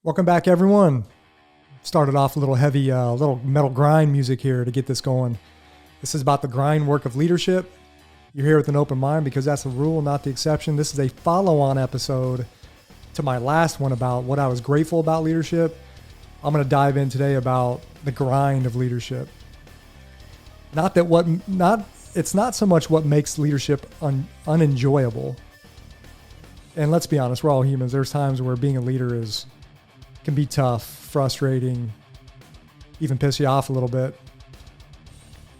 Welcome back, everyone. Started off a little heavy, little metal grind music here to get this going. This is about the grind work of leadership. You're here with an open mind because that's the rule, not the exception. This is a follow-on episode to my last one about what I was grateful about leadership. I'm going to dive in today about the grind of leadership. It's not so much what makes leadership unenjoyable. And let's be honest, we're all humans. There's times where being a leader can be tough, frustrating, even piss you off a little bit.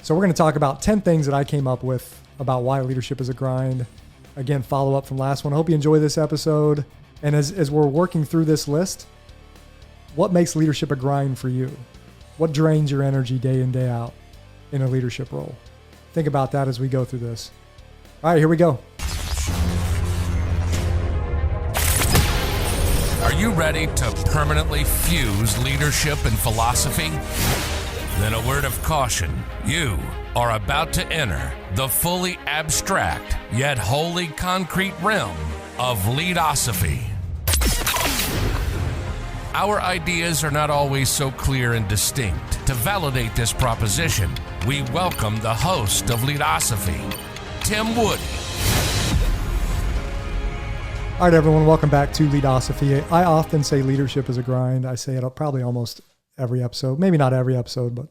So we're going to talk about 10 things that I came up with about why leadership is a grind. Again, follow up from last one. I hope you enjoy this episode. And as we're working through this list, what makes leadership a grind for you? What drains your energy day in, day out in a leadership role? Think about that as we go through this. All right, here we go. Are you ready to permanently fuse leadership and philosophy? Then a word of caution. You are about to enter the fully abstract yet wholly concrete realm of Leadosophy. Our ideas are not always so clear and distinct. To validate this proposition, we welcome the host of Leadosophy, Tim Woody. All right, everyone, welcome back to Leadosophy. I often say leadership is a grind. I say it probably almost every episode. Maybe not every episode, but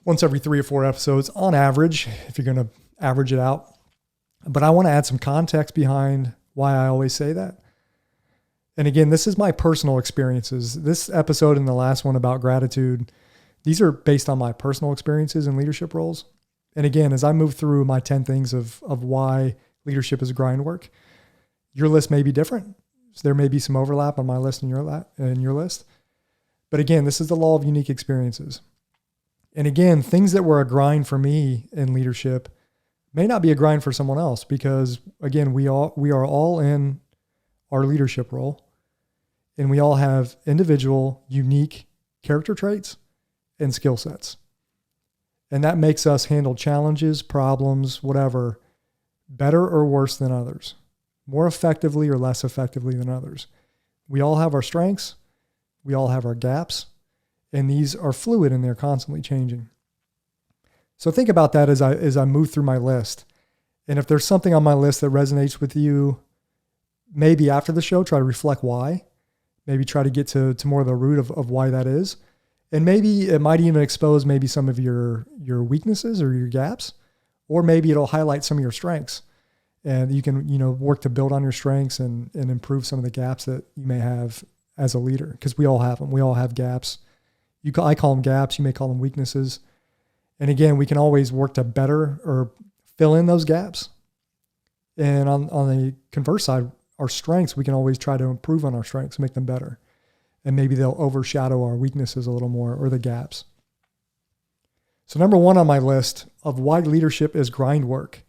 once every 3 or 4 episodes on average, if you're going to average it out. But I want to add some context behind why I always say that. And again, this is my personal experiences. This episode and the last one about gratitude, these are based on my personal experiences in leadership roles. And again, as I move through my 10 things of why leadership is grind work, your list may be different. So there may be some overlap on my list and your list. But again, this is the law of unique experiences. And again, things that were a grind for me in leadership may not be a grind for someone else because, again, we are all in our leadership role and we all have individual, unique character traits and skill sets. And that makes us handle challenges, problems, whatever, better or worse than others. More effectively or less effectively than others. We all have our strengths. We all have our gaps. And these are fluid and they're constantly changing. So think about that as I move through my list. And if there's something on my list that resonates with you, maybe after the show, try to reflect why. Maybe try to get to more of the root of why that is. And maybe it might even expose maybe some of your weaknesses or your gaps. Or maybe it'll highlight some of your strengths. And you can, work to build on your strengths and improve some of the gaps that you may have as a leader, because we all have them. We all have gaps. I call them gaps. You may call them weaknesses. And again, we can always work to better or fill in those gaps. And on the converse side, our strengths, we can always try to improve on our strengths, make them better. And maybe they'll overshadow our weaknesses a little more or the gaps. So number 1 on my list of why leadership is grind work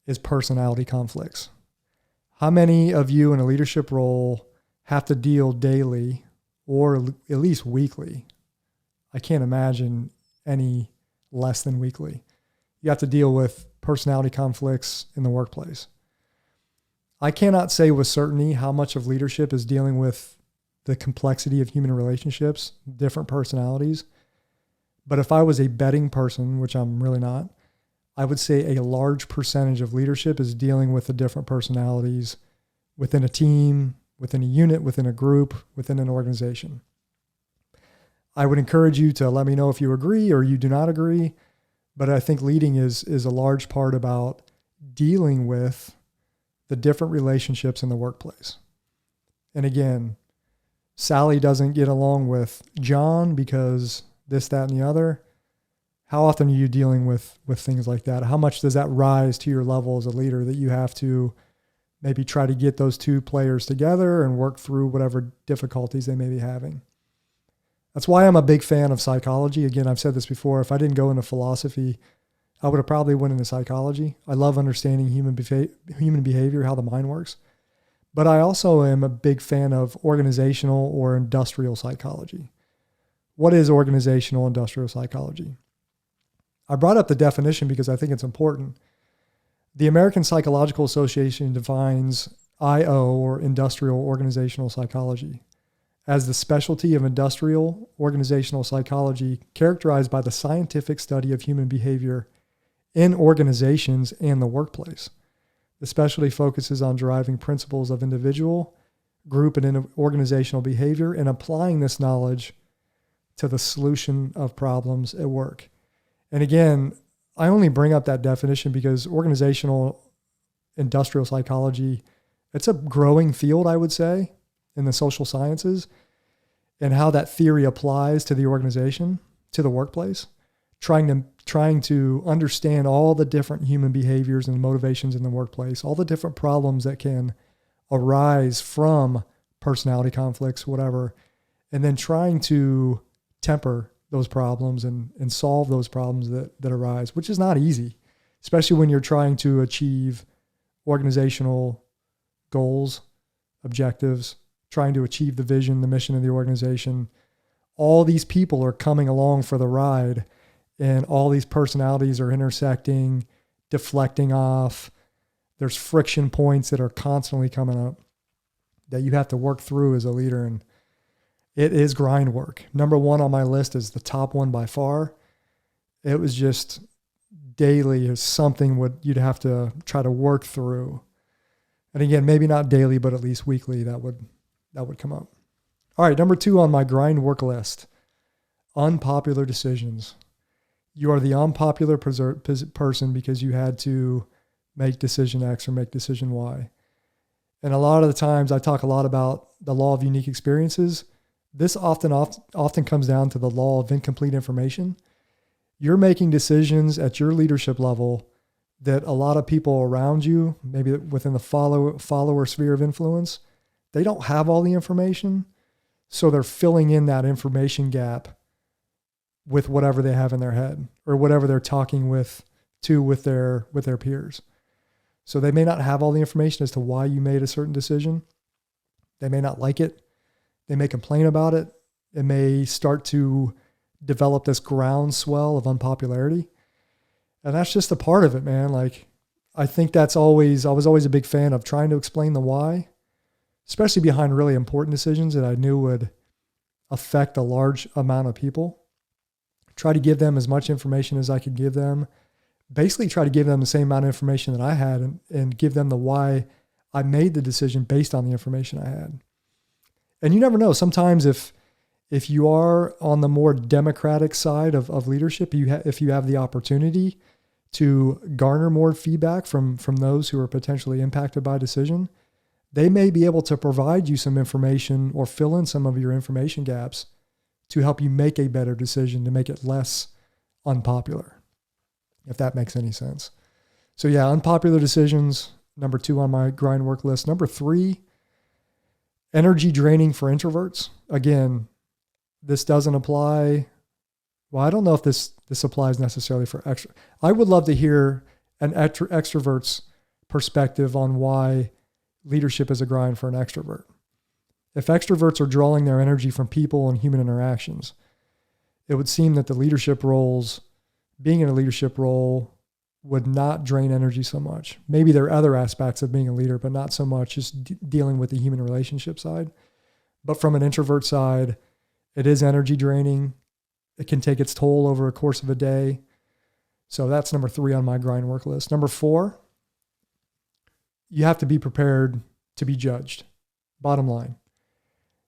is personality conflicts. How many of you in a leadership role have to deal daily or at least weekly? I can't imagine any less than weekly. You have to deal with personality conflicts in the workplace. I cannot say with certainty how much of leadership is dealing with the complexity of human relationships, different personalities. But if I was a betting person, which I'm really not, I would say a large percentage of leadership is dealing with the different personalities within a team, within a unit, within a group, within an organization. I would encourage you to let me know if you agree or you do not agree, but I think leading is a large part about dealing with the different relationships in the workplace. And again, Sally doesn't get along with John because this, that, and the other. How often are you dealing with things like that? How much does that rise to your level as a leader that you have to maybe try to get those 2 players together and work through whatever difficulties they may be having? That's why I'm a big fan of psychology. Again, I've said this before. If I didn't go into philosophy, I would have probably went into psychology. I love understanding human behavior, how the mind works. But I also am a big fan of organizational or industrial psychology. What is organizational industrial psychology? I brought up the definition because I think it's important. The American Psychological Association defines IO, or industrial organizational psychology. as the specialty of industrial organizational psychology, characterized by the scientific study of human behavior in organizations and the workplace. The specialty focuses on deriving principles of individual, group, and organizational behavior and applying this knowledge to the solution of problems at work. And again, I only bring up that definition because organizational industrial psychology, it's a growing field, I would say, in the social sciences, and how that theory applies to the organization, to the workplace, trying to understand all the different human behaviors and motivations in the workplace, all the different problems that can arise from personality conflicts, whatever, and then trying to temper those problems and solve those problems that arise, which is not easy, especially when you're trying to achieve organizational goals, objectives, trying to achieve the vision, the mission of the organization. All these people are coming along for the ride, and all these personalities are intersecting, deflecting off. There's friction points that are constantly coming up that you have to work through as a leader. And it is grind work. Number one on my list is the top one by far. It was just daily is something you'd have to try to work through. And again, maybe not daily, but at least weekly, that would come up. All right, number two on my grind work list, unpopular decisions. You are the unpopular person because you had to make decision X or make decision Y. And a lot of the times I talk a lot about the law of unique experiences. This often comes down to the law of incomplete information. You're making decisions at your leadership level that a lot of people around you, maybe within the follower sphere of influence, they don't have all the information. So they're filling in that information gap with whatever they have in their head or whatever they're talking with their peers. So they may not have all the information as to why you made a certain decision. They may not like it. They may complain about it. It may start to develop this groundswell of unpopularity. And that's just a part of it, man. Like, I think I was always a big fan of trying to explain the why, especially behind really important decisions that I knew would affect a large amount of people. Try to give them as much information as I could give them. Basically try to give them the same amount of information that I had and give them the why I made the decision based on the information I had. And you never know. Sometimes if you are on the more democratic side of leadership, if you have the opportunity to garner more feedback from those who are potentially impacted by a decision, they may be able to provide you some information or fill in some of your information gaps to help you make a better decision, to make it less unpopular, if that makes any sense. So yeah, unpopular decisions, number two on my grind work list. Number three, energy draining for introverts. Again, this doesn't apply. Well, I don't know if this applies necessarily for extra. I would love to hear an extrovert's perspective on why leadership is a grind for an extrovert. If extroverts are drawing their energy from people and human interactions, it would seem that being in a leadership role would not drain energy so much. Maybe there are other aspects of being a leader, but not so much just dealing with the human relationship side. But from an introvert side, it is energy draining. It can take its toll over a course of a day. So that's number three on my grind work list. Number four, you have to be prepared to be judged. Bottom line.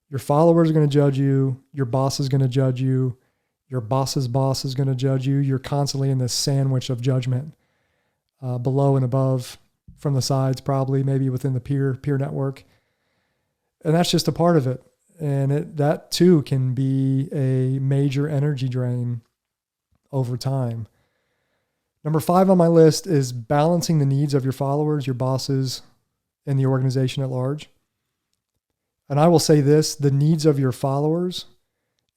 Your followers are going to judge you. Your boss is going to judge you. Your boss's boss is going to judge you. You're constantly in this sandwich of judgment, below and above, from the sides, probably, maybe within the peer network. And that's just a part of it. And that too can be a major energy drain over time. Number five on my list is balancing the needs of your followers, your bosses, and the organization at large. And I will say this, the needs of your followers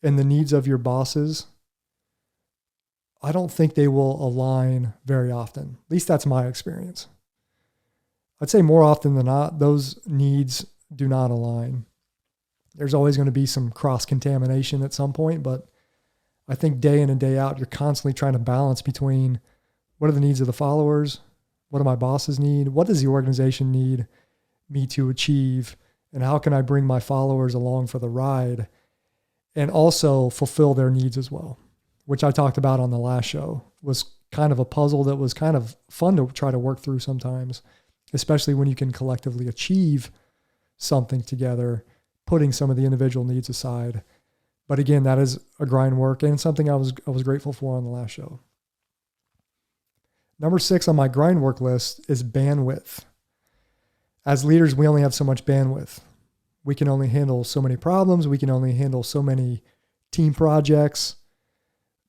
and the needs of your bosses, I don't think they will align very often. At least that's my experience. I'd say more often than not, those needs do not align. There's always going to be some cross-contamination at some point, but I think day in and day out, you're constantly trying to balance between what are the needs of the followers, what do my bosses need, what does the organization need me to achieve, And how can I bring my followers along for the ride and also fulfill their needs as well, which I talked about on the last show, was kind of a puzzle that was kind of fun to try to work through sometimes, especially when you can collectively achieve something together, putting some of the individual needs aside. But again, that is a grind work and something I was grateful for on the last show. Number 6 on my grind work list is bandwidth. As leaders, we only have so much bandwidth. We can only handle so many problems. We can only handle so many team projects.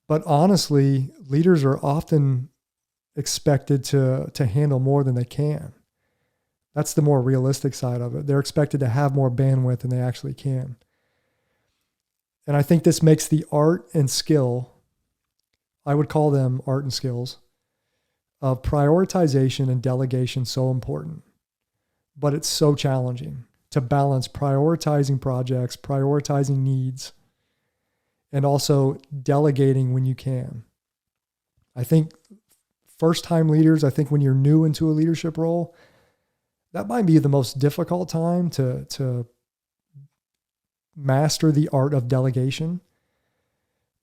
But honestly, leaders are often expected to handle more than they can. That's the more realistic side of it. They're expected to have more bandwidth than they actually can. And I think this makes the art and skill, I would call them art and skills, of prioritization and delegation so important. But it's so challenging to balance prioritizing projects, prioritizing needs, and also delegating when you can. I think first-time leaders, I think when you're new into a leadership role, that might be the most difficult time to master the art of delegation,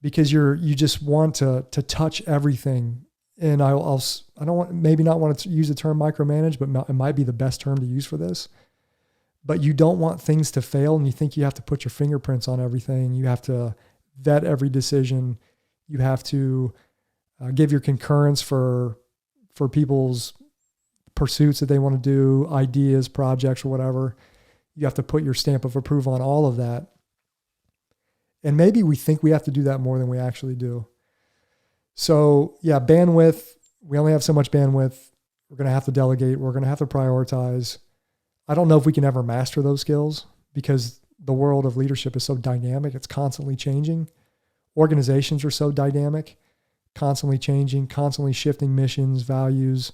because you just want to touch everything. And I don't want, maybe not want to use the term micromanage, but it might be the best term to use for this. But you don't want things to fail, and you think you have to put your fingerprints on everything. You have to vet every decision. You have to give your concurrence for people's pursuits that they want to do, ideas, projects, or whatever. You have to put your stamp of approval on all of that. And maybe we think we have to do that more than we actually do. So yeah, bandwidth, we only have so much bandwidth. We're going to have to delegate. We're going to have to prioritize. I don't know if we can ever master those skills, because the world of leadership is so dynamic. It's constantly changing. Organizations are so dynamic, constantly changing, constantly shifting missions, values.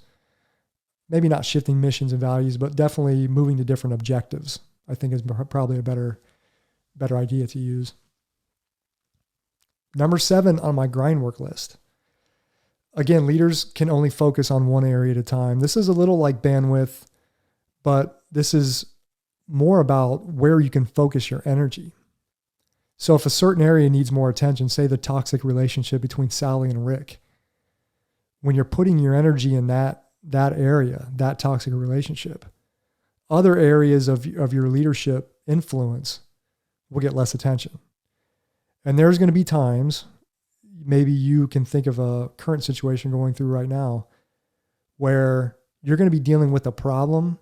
Maybe not shifting missions and values, but definitely moving to different objectives, I think is probably a better idea to use. Number 7 on my grind work list. Again, leaders can only focus on one area at a time. This is a little like bandwidth, but this is more about where you can focus your energy. So if a certain area needs more attention, say the toxic relationship between Sally and Rick, when you're putting your energy in that area, that toxic relationship, other areas of your leadership influence will get less attention. And there's going to be times, maybe you can think of a current situation going through right now, where you're going to be dealing with a problem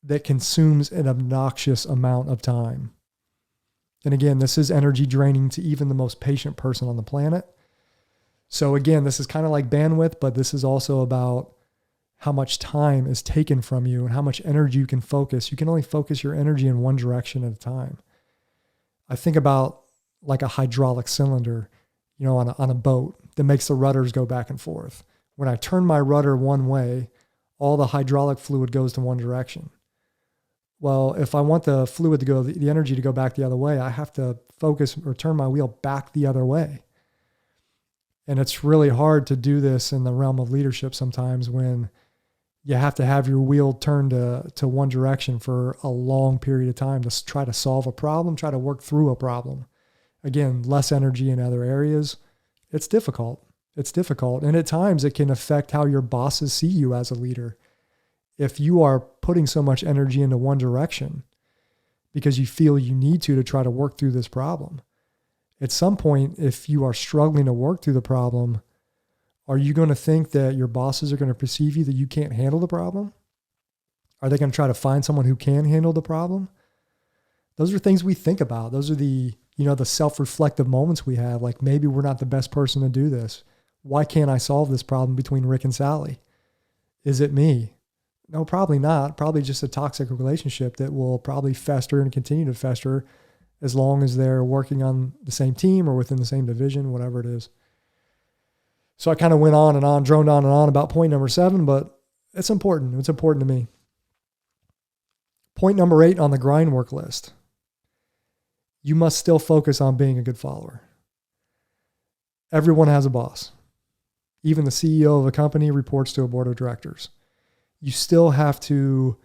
that consumes an obnoxious amount of time. And again, this is energy draining to even the most patient person on the planet. So again, this is kind of like bandwidth, but this is also about how much time is taken from you and how much energy you can focus. You can only focus your energy in one direction at a time. I think about like a hydraulic cylinder, on a boat that makes the rudders go back and forth. When I turn my rudder one way, all the hydraulic fluid goes to one direction. Well, if I want the fluid to go, the energy to go back the other way, I have to focus or turn my wheel back the other way. And it's really hard to do this in the realm of leadership sometimes, when you have to have your wheel turned to one direction for a long period of time to try to solve a problem, try to work through a problem. Again, less energy in other areas. It's difficult. And at times it can affect how your bosses see you as a leader. If you are putting so much energy into one direction because you feel you need to try to work through this problem, at some point, if you are struggling to work through the problem, are you going to think that your bosses are going to perceive you that you can't handle the problem? Are they going to try to find someone who can handle the problem? Those are things we think about. Those are the self-reflective moments we have. Like, maybe we're not the best person to do this. Why can't I solve this problem between Rick and Sally? Is it me? No, probably not. Probably just a toxic relationship that will probably fester and continue to fester as long as they're working on the same team or within the same division, whatever it is. So I kind of went on and on, droned on and on about point number 7, but it's important. It's important to me. Point number 8 on the grind work list. You must still focus on being a good follower. Everyone has a boss. Even the CEO of a company reports to a board of directors. You still have to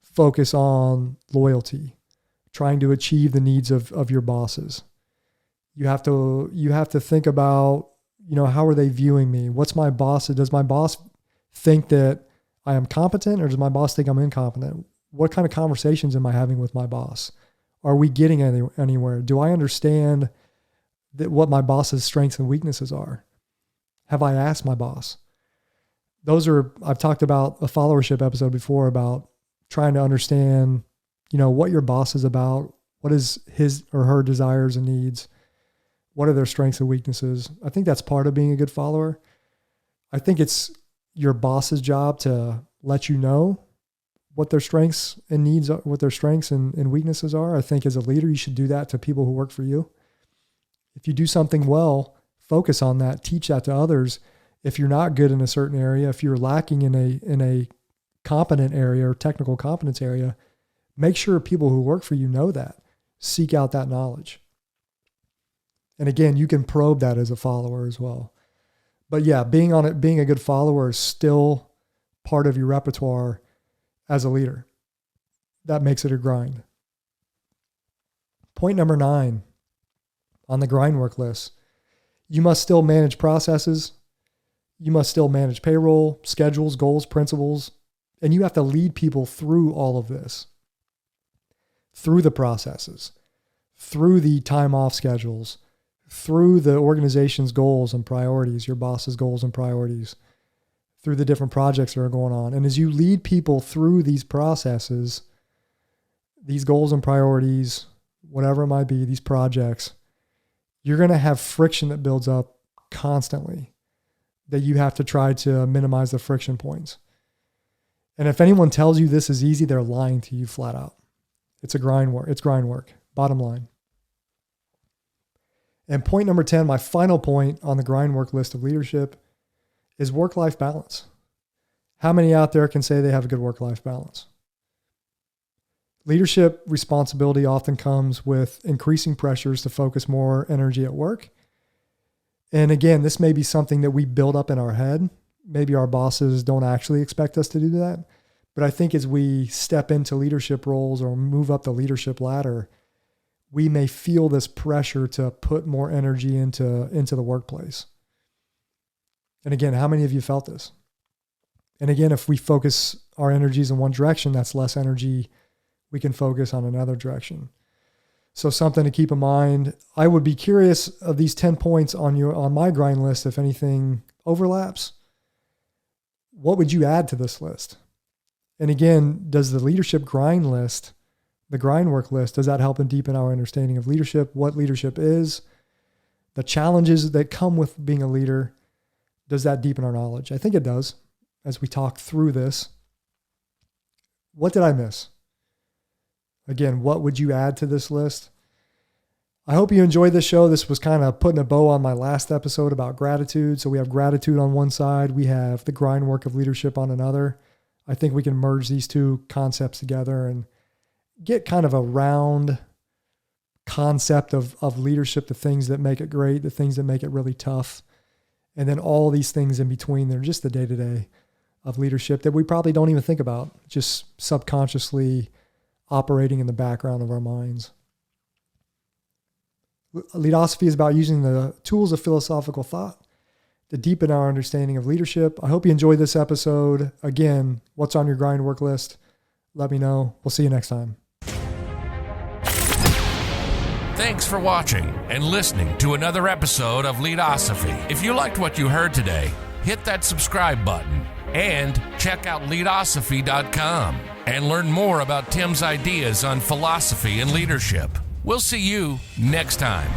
focus on loyalty, trying to achieve the needs of your bosses. You have to think about, how are they viewing me? What's my boss? Does my boss think that I am competent, or does my boss think I'm incompetent? What kind of conversations am I having with my boss? Are we getting anywhere? Do I understand what my boss's strengths and weaknesses are? Have I asked my boss? I've talked about a followership episode before about trying to understand, what your boss is about. What is his or her desires and needs? What are their strengths and weaknesses? I think that's part of being a good follower. I think it's your boss's job to let you know what their strengths and needs are, what their strengths and weaknesses are. I think as a leader, you should do that to people who work for you. If you do something well, focus on that, teach that to others. If you're not good in a certain area, if you're lacking in a competent area or technical competence area, make sure people who work for you know that. Seek out that knowledge. And again, you can probe that as a follower as well. But yeah, being a good follower is still part of your repertoire as a leader. That makes it a grind. Point number 9 on the GrindWork list. You must still manage processes. You must still manage payroll, schedules, goals, principles, and you have to lead people through all of this, through the processes, through the time off schedules, through the organization's goals and priorities, your boss's goals and priorities, through the different projects that are going on. And as you lead people through these processes, these goals and priorities, whatever it might be, these projects, you're going to have friction that builds up constantly that you have to try to minimize the friction points. And if anyone tells you this is easy, they're lying to you flat out. It's GrindWork, bottom line. And point number 10, my final point on the GrindWork list of leadership, is work-life balance. How many out there can say they have a good work-life balance? Leadership responsibility often comes with increasing pressures to focus more energy at work. And again, this may be something that we build up in our head. Maybe our bosses don't actually expect us to do that. But I think as we step into leadership roles or move up the leadership ladder, we may feel this pressure to put more energy into the workplace. And again, how many of you felt this? And again, if we focus our energies in one direction, that's less energy we can focus on another direction. So something to keep in mind. I would be curious of these 10 points on my grind list, if anything overlaps. What would you add to this list? And again, does the leadership grind list, the GrindWork list, does that help and deepen our understanding of leadership, what leadership is, the challenges that come with being a leader? Does that deepen our knowledge? I think it does as we talk through this. What did I miss? Again, what would you add to this list? I hope you enjoyed this show. This was kind of putting a bow on my last episode about gratitude. So we have gratitude on one side. We have the GrindWork of leadership on another. I think we can merge these two concepts together and get kind of a round concept of leadership, the things that make it great, the things that make it really tough. And then all these things in between, they're just the day-to-day of leadership that we probably don't even think about, just subconsciously operating in the background of our minds. Leadosophy is about using the tools of philosophical thought to deepen our understanding of leadership. I hope you enjoyed this episode. Again, what's on your GrindWork list? Let me know. We'll see you next time. Thanks for watching and listening to another episode of Leadosophy. If you liked what you heard today, hit that subscribe button and check out Leadosophy.com and learn more about Tim's ideas on philosophy and leadership. We'll see you next time.